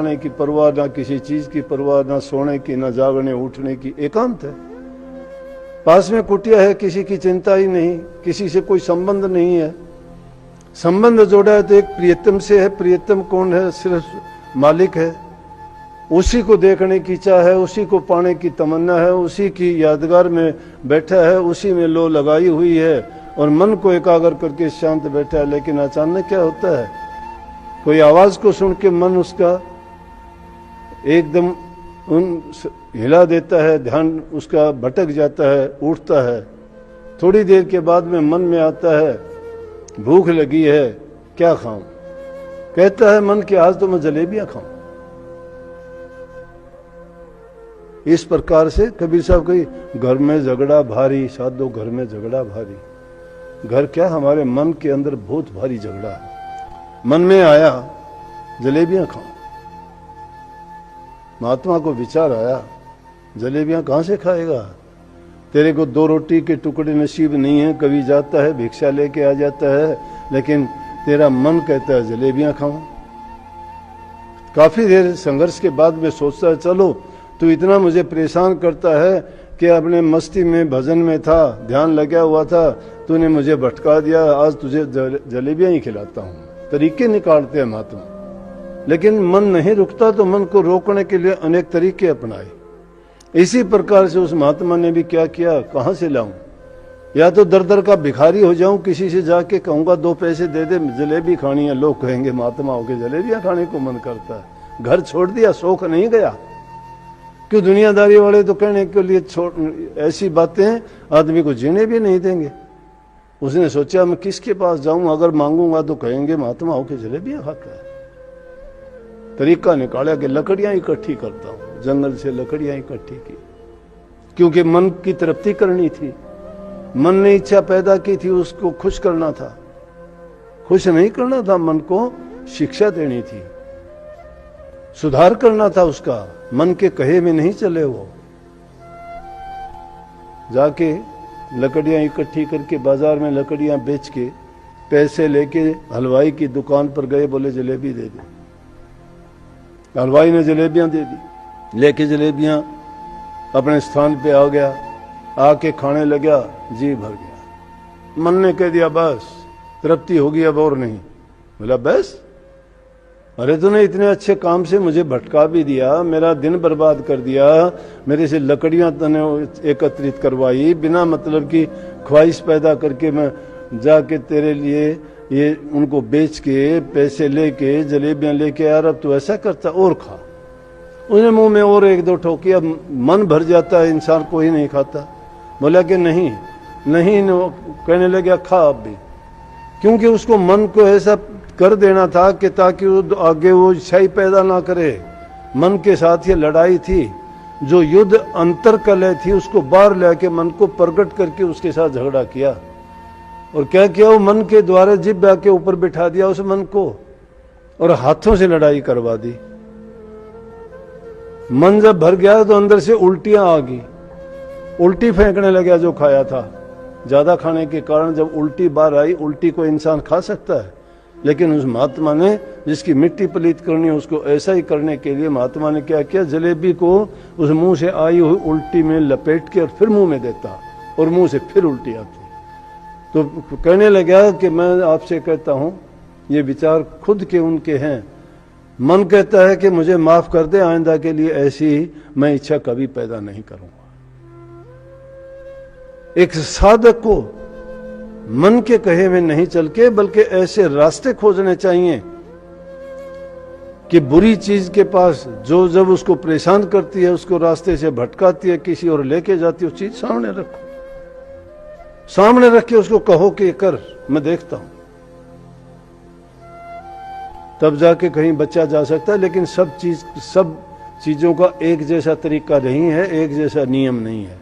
खाने की परवाह, ना किसी चीज की परवाह, ना सोने की, ना जागने उठने की, एकांत है। पास में कुटिया है, किसी की चिंता ही नहीं, किसी से कोई संबंध नहीं है। संबंध जोड़ा है तो एक प्रियतम से है। प्रियतम कौन है? सिर्फ मालिक है। उसी को देखने की चाह है, उसी को पाने की तमन्ना है, उसी की यादगार में बैठा है, उसी में लो लगाई हुई है और मन को एकाग्र करके शांत बैठा है। लेकिन अचानक क्या होता है, कोई आवाज को सुन के मन उसका एकदम हिला देता है, ध्यान उसका भटक जाता है, उठता है। थोड़ी देर के बाद में मन में आता है भूख लगी है, क्या खाऊं? कहता है मन कि आज तो मैं जलेबियां खाऊं। इस प्रकार से कबीर साहब कही, घर में झगड़ा भारी साधो, घर में झगड़ा भारी। घर क्या, हमारे मन के अंदर बहुत भारी झगड़ा है। मन में आया जलेबियां खाऊं, महात्मा को विचार आया जलेबियां कहां से खाएगा? तेरे को 2 रोटी के टुकड़े नसीब नहीं है, कभी जाता है भिक्षा लेके आ जाता है, लेकिन तेरा मन कहता है जलेबियां खाऊं। काफी देर संघर्ष के बाद में सोचता है, चलो तू इतना मुझे परेशान करता है कि अपने मस्ती में भजन में था, ध्यान लगा हुआ था, तूने मुझे भटका दिया, आज तुझे जलेबियां ही खिलाता हूं। तरीके निकालते हैं महात्मा, लेकिन मन नहीं रुकता तो मन को रोकने के लिए अनेक तरीके अपनाए। इसी प्रकार से उस महात्मा ने भी क्या किया, कहां से लाऊं? या तो दर दर का भिखारी हो जाऊं, किसी से जाके कहूंगा 2 पैसे दे दे, जलेबी खानी है। लोग कहेंगे महात्मा होके जलेबियां खाने को मन करता है। घर छोड़ दिया, शौक नहीं गया। क्यों? दुनियादारी वाले तो कहने के लिए ऐसी बातें आदमी को जीने भी नहीं देंगे। उसने सोचा मैं किसके पास जाऊं, अगर मांगूंगा तो कहेंगे महात्मा होके जलेबियां खाता है। तरीका निकाला कि लकड़ियां इकट्ठी करता हूं। जंगल से लकड़ियां इकट्ठी की, क्योंकि मन की तृप्ति करनी थी। मन ने इच्छा पैदा की थी, उसको खुश करना था। खुश नहीं करना था, मन को शिक्षा देनी थी, सुधार करना था उसका। मन के कहे में नहीं चले। वो जाके लकड़ियां इकट्ठी करके बाजार में लकड़ियां बेच के पैसे लेके हलवाई की दुकान पर गए, बोले जलेबी दे दे। हलवाई ने जलेबियां दे दी। लेके जलेबियां अपने स्थान पे आ गया, आके खाने लगा, जी भर गया। मन ने कह दिया बस तृप्ति होगी, अब और नहीं। बोला बस, अरे तूने इतने अच्छे काम से मुझे भटका भी दिया, मेरा दिन बर्बाद कर दिया, मेरे से लकड़ियां तूने एकत्रित करवाई, बिना मतलब की ख्वाहिश पैदा करके मैं जाके तेरे लिए ये उनको बेच के पैसे लेके जलेबियां लेके यार, अब तू ऐसा करता, और खा। उसने मुंह में और 1-2 ठोकी। अब मन भर जाता है, इंसान को ही नहीं खाता। बोला कि नहीं नहीं, कहने लगा खा अब भी, क्योंकि उसको मन को ऐसा कर देना था कि ताकि वो आगे वो सही पैदा ना करे। मन के साथ ये लड़ाई थी, जो युद्ध अंतर कलह थी, उसको बाहर लेके मन को प्रकट करके उसके साथ झगड़ा किया। और क्या किया, वो मन के द्वारा जिब्बा के ऊपर बिठा दिया उस मन को और हाथों से लड़ाई करवा दी। मन जब भर गया तो अंदर से उल्टियां आ गई, उल्टी फेंकने लगा जो खाया था। ज्यादा खाने के कारण जब उल्टी बाहर आई, उल्टी को इंसान खा सकता है, लेकिन उस महात्मा ने जिसकी मिट्टी पलीत करनी है उसको ऐसा ही करने के लिए महात्मा ने क्या किया, जलेबी को उस मुंह से आई हुई उल्टी में लपेट के और फिर मुंह में देता और मुंह से फिर उल्टी आती। तो कहने लगा कि मैं आपसे कहता हूं, ये विचार खुद के उनके हैं। मन कहता है कि मुझे माफ कर दे, आइंदा के लिए ऐसी मैं इच्छा कभी पैदा नहीं करूंगा। एक साधक को मन के कहे में नहीं चल के, बल्कि ऐसे रास्ते खोजने चाहिए कि बुरी चीज के पास जो जब उसको परेशान करती है, उसको रास्ते से भटकाती है, किसी और लेके जाती है, वो चीज सामने रखो, सामने रख के उसको कहो कि कर, मैं देखता हूं, तब जाके कहीं बच्चा जा सकता है। लेकिन सब चीजों का एक जैसा तरीका नहीं है, एक जैसा नियम नहीं है।